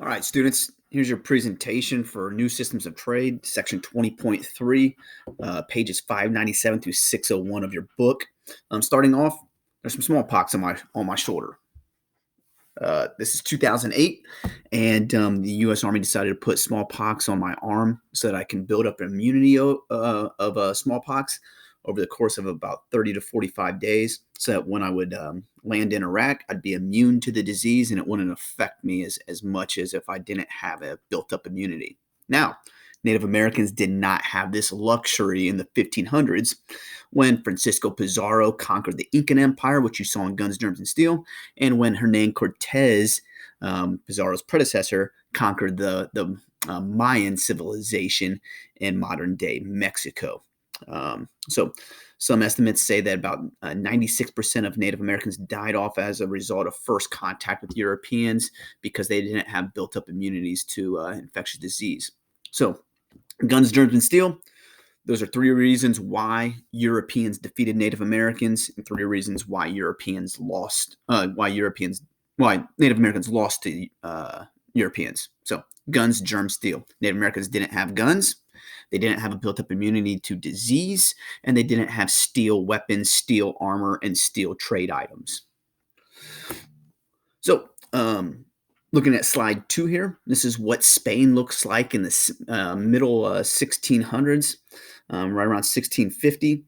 All right, students, here's your presentation for New Systems of Trade, section 20.3, pages 597 through 601 of your book. Starting off, there's some smallpox on my shoulder. This is 2008, and the U.S. Army decided to put smallpox on my arm so that I can build up immunity of smallpox over the course of about 30 to 45 days, so that when I would land in Iraq, I'd be immune to the disease and it wouldn't affect me as much as if I didn't have a built-up immunity. Now, Native Americans did not have this luxury in the 1500s when Francisco Pizarro conquered the Incan Empire, which you saw in Guns, Germs, and Steel, and when Hernan Cortez, Pizarro's predecessor, conquered the Mayan civilization in modern-day Mexico. So some estimates say that about 96% of Native Americans died off as a result of first contact with Europeans because they didn't have built-up immunities to infectious disease. So Guns, Germs, and Steel, those are three reasons why Europeans defeated Native Americans and three reasons why why Native Americans lost to Europeans. So Guns, Germs, Steel. Native Americans didn't have guns. They didn't have a built-up immunity to disease, and they didn't have steel weapons, steel armor, and steel trade items. So, looking at slide 2 here, this is what Spain looks like in the middle 1600s, right around 1650.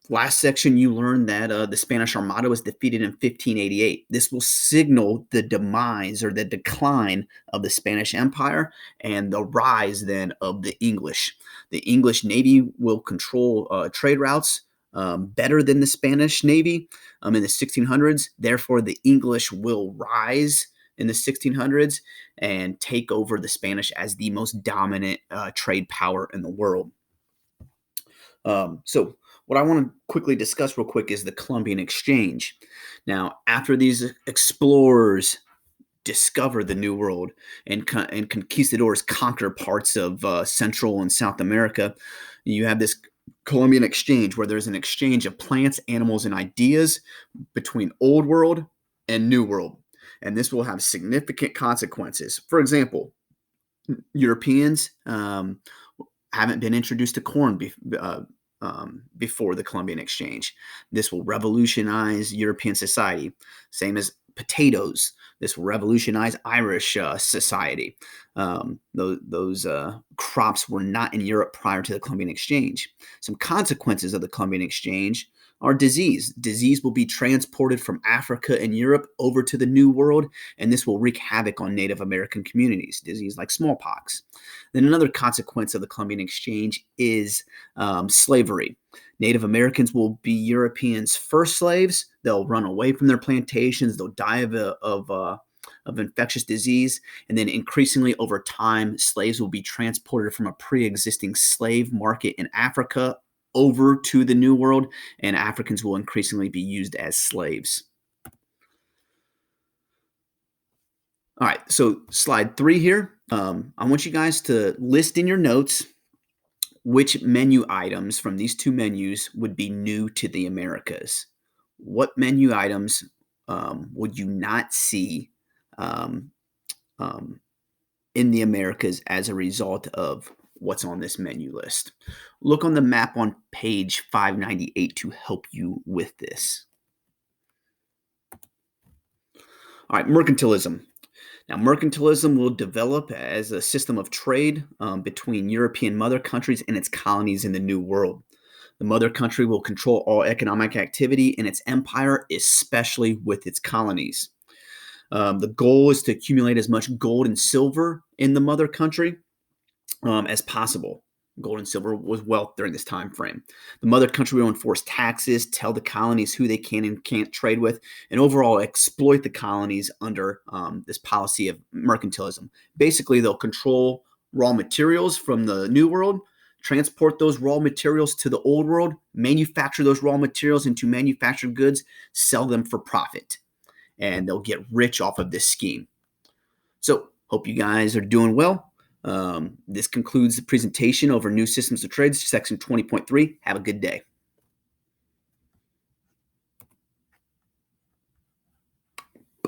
Last section, you learned that the Spanish Armada was defeated in 1588. This will signal the demise or the decline of the Spanish Empire and the rise then of the English. The English Navy will control trade routes better than the Spanish Navy in the 1600s. Therefore, the English will rise in the 1600s and take over the Spanish as the most dominant trade power in the world. So what I want to quickly discuss real quick is the Columbian Exchange. Now, after these explorers discover the New World and conquistadors conquer parts of Central and South America, you have this Columbian Exchange where there's an exchange of plants, animals, and ideas between Old World and New World. And this will have significant consequences. For example, Europeans haven't been introduced to corn before the Columbian Exchange. This will revolutionize European society. Same as potatoes. This will revolutionize Irish society. Those crops were not in Europe prior to the Columbian Exchange. Some consequences of the Columbian Exchange are disease. Disease will be transported from Africa and Europe over to the New World, and this will wreak havoc on Native American communities, disease like smallpox. Then another consequence of the Columbian Exchange is slavery. Native Americans will be Europeans' first slaves. They'll run away from their plantations. They'll die of infectious disease. And then increasingly over time, slaves will be transported from a pre-existing slave market in Africa over to the New World, and Africans will increasingly be used as slaves. All right, so slide 3 here. I want you guys to list in your notes which menu items from these two menus would be new to the Americas. What menu items would you not see in the Americas as a result of what's on this menu list? Look on the map on page 598 to help you with this. All right, mercantilism. Now, mercantilism will develop as a system of trade between European mother countries and its colonies in the New World. The mother country will control all economic activity in its empire, especially with its colonies. The goal is to accumulate as much gold and silver in the mother country as possible. Gold and silver was wealth during this time frame. The mother country will enforce taxes, tell the colonies who they can and can't trade with, and overall exploit the colonies under this policy of mercantilism. Basically, they'll control raw materials from the New World, transport those raw materials to the Old World, manufacture those raw materials into manufactured goods, sell them for profit, and they'll get rich off of this scheme. So, hope you guys are doing well. This concludes the presentation over New Systems of Trade, section 20.3. Have a good day.